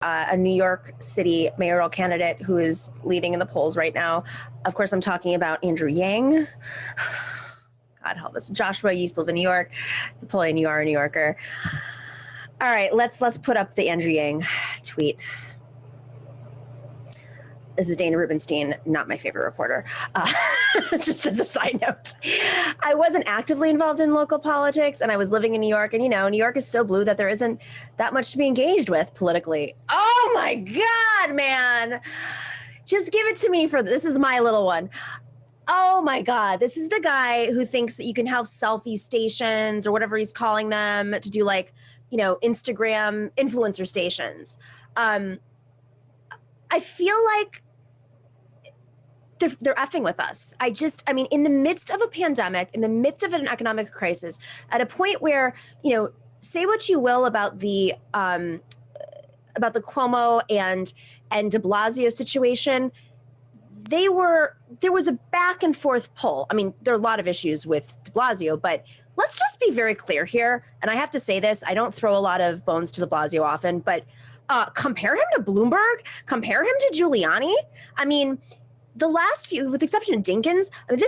a New York City mayoral candidate who is leading in the polls right now. Of course, I'm talking about Andrew Yang. God help us. Joshua, you used to live in New York. Napoleon, you are a New Yorker. All right, let's put up the Andrew Yang tweet. This is Dana Rubenstein, not my favorite reporter. Just as a side note. I wasn't actively involved in local politics, and I was living in New York. And, you know, New York is so blue that there isn't that much to be engaged with politically. Oh, my God, man. Just give it to me for this is my little one. Oh, my God. This is the guy who thinks that you can have selfie stations or whatever he's calling them to do, like, you know, Instagram influencer stations. I feel like they're effing with us. I mean, in the midst of a pandemic, in the midst of an economic crisis, at a point where, you know, say what you will about the Cuomo and de Blasio situation, there was a back and forth pull. I mean, there are a lot of issues with de Blasio, but let's just be very clear here. And I have to say this, I don't throw a lot of bones to de Blasio often, but compare him to Bloomberg, compare him to Giuliani. I mean, the last few, with the exception of Dinkins, I mean,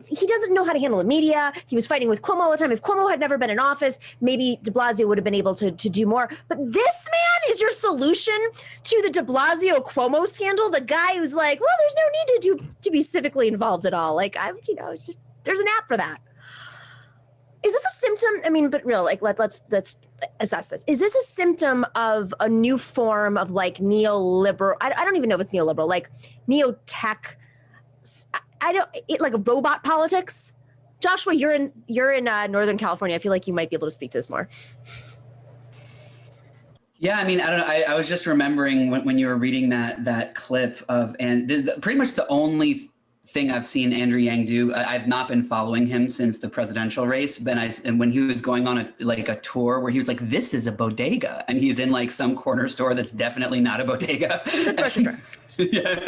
he doesn't know how to handle the media. He was fighting with Cuomo all the time. If Cuomo had never been in office, maybe de Blasio would have been able to do more. But this man is your solution to the de Blasio Cuomo scandal. The guy who's like, well, there's no need to be civically involved at all. Like, it's just, there's an app for that. Is this a symptom? I mean, but real, like, let's assess this. Is this a symptom of a new form of like neoliberal? I don't even know if it's neoliberal, like neo-tech. Like a robot politics. Joshua, you're in Northern California. I feel like you might be able to speak to this more. Yeah, I mean, I don't know. I was just remembering when you were reading that clip of, and this is pretty much the only thing I've seen Andrew Yang do. I've not been following him since the presidential race, and when he was going on a tour where he was like, "This is a bodega," and he's in like some corner store that's definitely not a bodega. It's a grocery store. Yeah.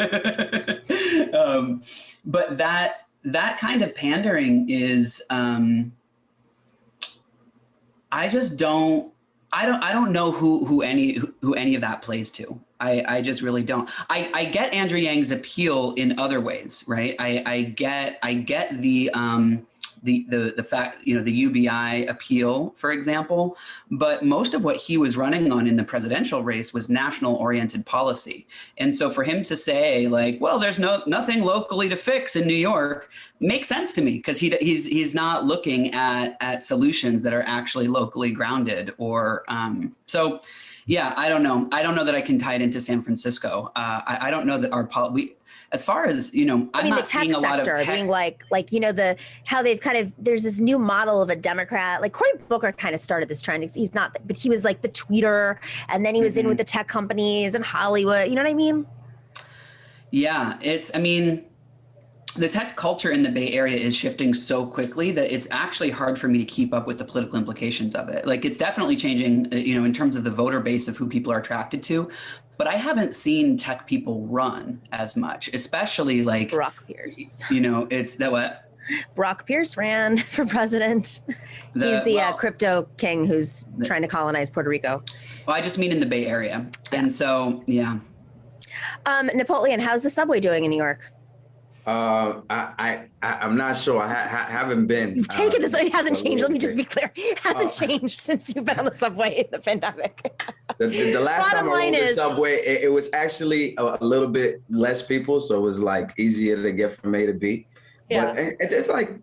But that kind of pandering is, I don't know who any of that plays to. I just really don't. I get Andrew Yang's appeal in other ways, right? I get the fact, you know, the UBI appeal, for example, but most of what he was running on in the presidential race was national oriented policy. And so for him to say like, well, there's nothing locally to fix in New York makes sense to me, because he's not looking at solutions that are actually locally grounded or so. Yeah, I don't know. I don't know that I can tie it into San Francisco. I don't know that as far as, you know, I'm not seeing a lot of tech. Being like, you know, how they've kind of, there's this new model of a Democrat, like Cory Booker kind of started this trend. He's not, but he was like the tweeter, and then he was in with the tech companies and Hollywood. You know what I mean? Yeah, the tech culture in the Bay Area is shifting so quickly that it's actually hard for me to keep up with the political implications of it. Like, it's definitely changing, you know, in terms of the voter base of who people are attracted to. But I haven't seen tech people run as much, especially like Brock Pierce. You know, it's that what? Brock Pierce ran for president. He's the crypto king who's trying to colonize Puerto Rico. Well, I just mean in the Bay Area. Yeah. And so, yeah. Napoleon, how's the subway doing in New York? I'm not sure. I haven't been. You've taken this. It hasn't changed. Let me just be clear. It hasn't changed since you've been on the subway in the pandemic. The last time I rode the subway, it was actually a little bit less people, so it was like easier to get from A to B. Yeah. But it's like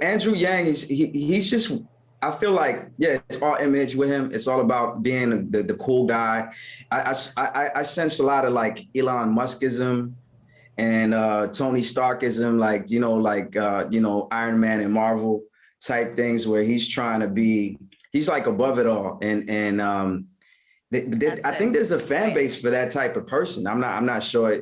Andrew Yang. He's just. I feel like, yeah, it's all image with him. It's all about being the cool guy. I sense a lot of like Elon Muskism and Tony Starkism, like, you know, Iron Man and Marvel type things, where he's trying to be, he's like above it all. And I think there's a fan base for that type of person. I'm not sure.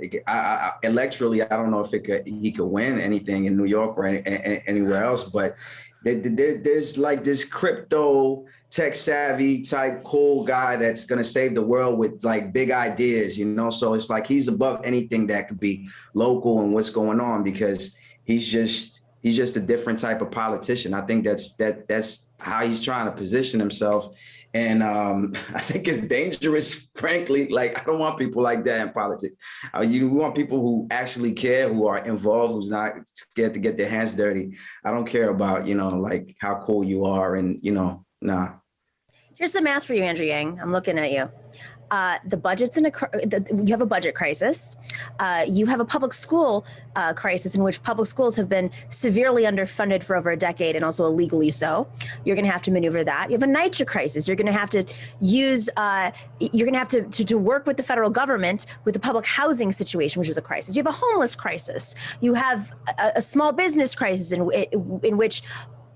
Electorally, I don't know if he could win anything in New York or anywhere else, but there's like this crypto tech savvy type cool guy that's going to save the world with like big ideas, you know? So it's like, he's above anything that could be local and what's going on, because he's just a different type of politician. I think that's how he's trying to position himself. And I think it's dangerous, frankly. Like, I don't want people like that in politics. You want people who actually care, who are involved, who's not scared to get their hands dirty. I don't care about, like how cool you are and, nah. Here's some math for you, Andrew Yang. I'm looking at you. The budget's you have a budget crisis. You have a public school crisis in which public schools have been severely underfunded for over a decade and also illegally so. You're going to have to maneuver that. You have a NYCHA crisis. You're going to have to use, you're going to have to work with the federal government with the public housing situation, which is a crisis. You have a homeless crisis. You have a small business crisis in which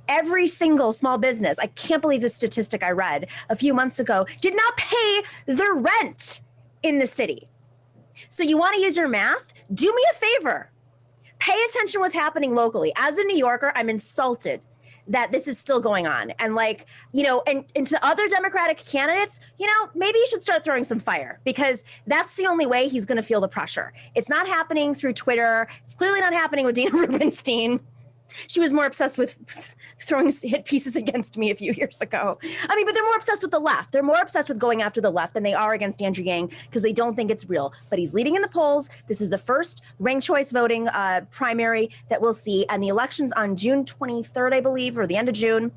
every single small business, I can't believe the statistic I read a few months ago, did not pay their rent in the city. So you want to use your math? Do me a favor. Pay attention to what's happening locally. As a New Yorker, I'm insulted that this is still going on. And and to other Democratic candidates, maybe you should start throwing some fire, because that's the only way he's going to feel the pressure. It's not happening through Twitter. It's clearly not happening with Dina Rubenstein. She was more obsessed with throwing hit pieces against me a few years ago. But they're more obsessed with the left. They're more obsessed with going after the left than they are against Andrew Yang, because they don't think it's real. But he's leading in the polls. This is the first ranked choice voting primary that we'll see. And the election's on June 23rd, I believe, or the end of June.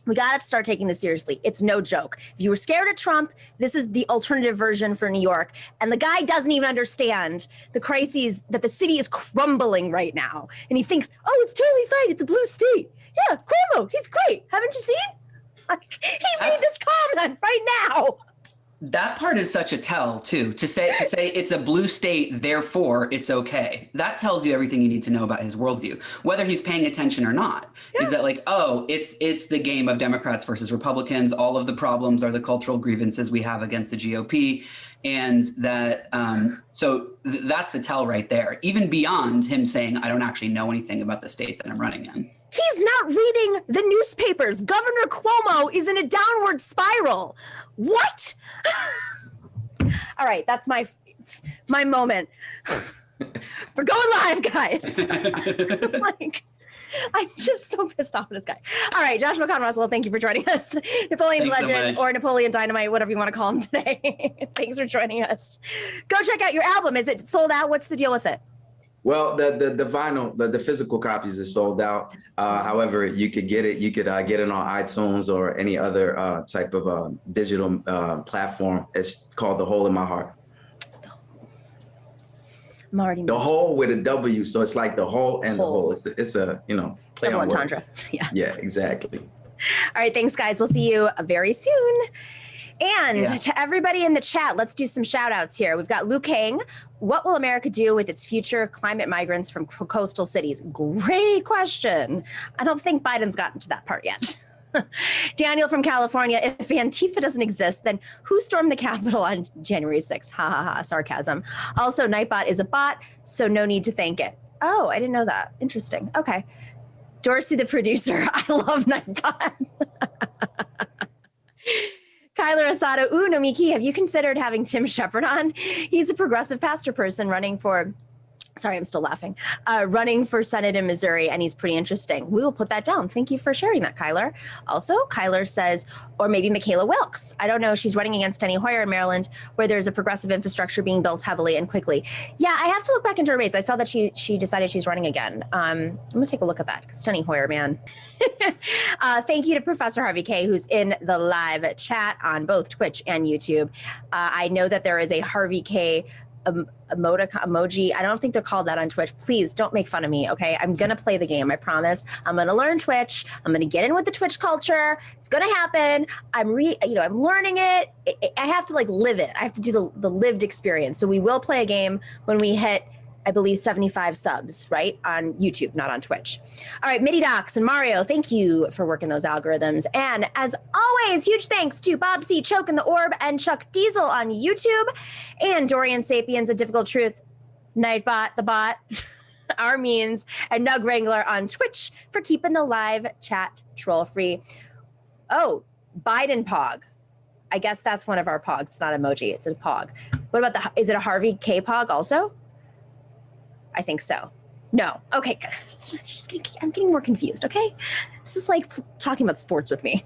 We got to start taking this seriously. It's no joke. If you were scared of Trump, this is the alternative version for New York. And the guy doesn't even understand the crises that the city is crumbling right now. And he thinks, oh, it's totally fine. It's a blue state. Yeah, Cuomo, he's great. Haven't you seen? He made this comment right now. That part is such a tell too. To say it's a blue state, therefore it's okay. That tells you everything you need to know about his worldview, whether he's paying attention or not. Yeah. Is that it's the game of Democrats versus Republicans. All of the problems are the cultural grievances we have against the GOP, and that that's the tell right there. Even beyond him saying, I don't actually know anything about the state that I'm running in. He's not reading the newspapers. Governor Cuomo is in a downward spiral. What? All right, that's my moment. We're going live, guys. I'm just so pissed off at this guy. All right, Joshua Con Russell, thank you for joining us. Napoleon's Legend, or Napoleon Dynamite, whatever you want to call him today. Thanks for joining us. Go check out your album. Is it sold out? What's the deal with it? Well, the vinyl, the physical copies are sold out. However, you could get it. You could get it on iTunes or any other type of digital platform. It's called The Hole in My Heart. The hole with a W, so it's like the hole and the hole. It's a play double on entendre. Words. Yeah, exactly. All right, thanks, guys. We'll see you very soon. And to everybody in the chat, let's do some shout outs here. We've got Luke Hang. What will America do with its future climate migrants from coastal cities? Great question. I don't think Biden's gotten to that part yet. Daniel from California, if Antifa doesn't exist, then who stormed the Capitol on January 6th? Ha ha ha, sarcasm. Also, Nightbot is a bot, so no need to thank it. Oh, I didn't know that. Interesting. Okay. Dorsey, the producer. I love Nightbot. Kyler Asado, Nomiki, have you considered having Tim Shepard on? He's a progressive pastor person running for, sorry, I'm still laughing, running for Senate in Missouri, and he's pretty interesting. We will put that down. Thank you for sharing that, Kyler. Also, Kyler says, or maybe Michaela Wilkes. I don't know. She's running against Steny Hoyer in Maryland, where there's a progressive infrastructure being built heavily and quickly. Yeah, I have to look back into her base. I saw that she decided she's running again. I'm going to take a look at that, because Steny Hoyer, man. Thank you to Professor Harvey K, who's in the live chat on both Twitch and YouTube. I know that there is a Harvey K emoji. I don't think they're called that on Twitch. Please don't make fun of me, okay? I'm gonna play the game, I promise. I'm gonna learn Twitch. I'm gonna get in with the Twitch culture. It's gonna happen. I'm learning it. I have to live it. I have to do the lived experience. So we will play a game when we hit, I believe, 75 subs, right? On YouTube, not on Twitch. All right, Midi Docs and Mario, thank you for working those algorithms. And as always, huge thanks to Bob C. Choke in the Orb and Chuck Diesel on YouTube, and Dorian Sapiens, A Difficult Truth, Nightbot, the bot, our means, and Nug Wrangler on Twitch for keeping the live chat troll free. Oh, Biden Pog. I guess that's one of our pogs. It's not emoji, it's a pog. What about is it a Harvey K Pog also? I think so. No. Okay. I'm getting more confused. Okay. This is like talking about sports with me.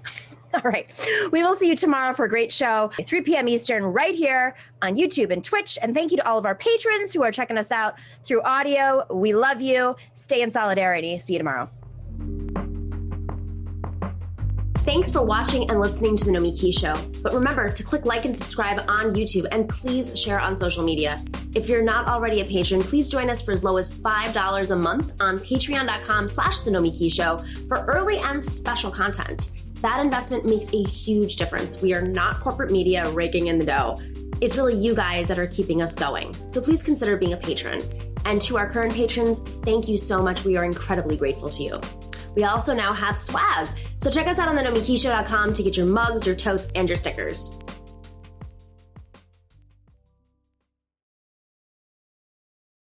All right. We will see you tomorrow for a great show, 3 p.m. Eastern, right here on YouTube and Twitch. And thank you to all of our patrons who are checking us out through audio. We love you. Stay in solidarity. See you tomorrow. Thanks for watching and listening to The Nomiki Show. But remember to click like and subscribe on YouTube, and please share on social media. If you're not already a patron, please join us for as low as $5 a month on patreon.com/The Nomiki Show for early and special content. That investment makes a huge difference. We are not corporate media raking in the dough. It's really you guys that are keeping us going. So please consider being a patron. And to our current patrons, thank you so much. We are incredibly grateful to you. We also now have swag. So check us out on thenomikishow.com to get your mugs, your totes, and your stickers.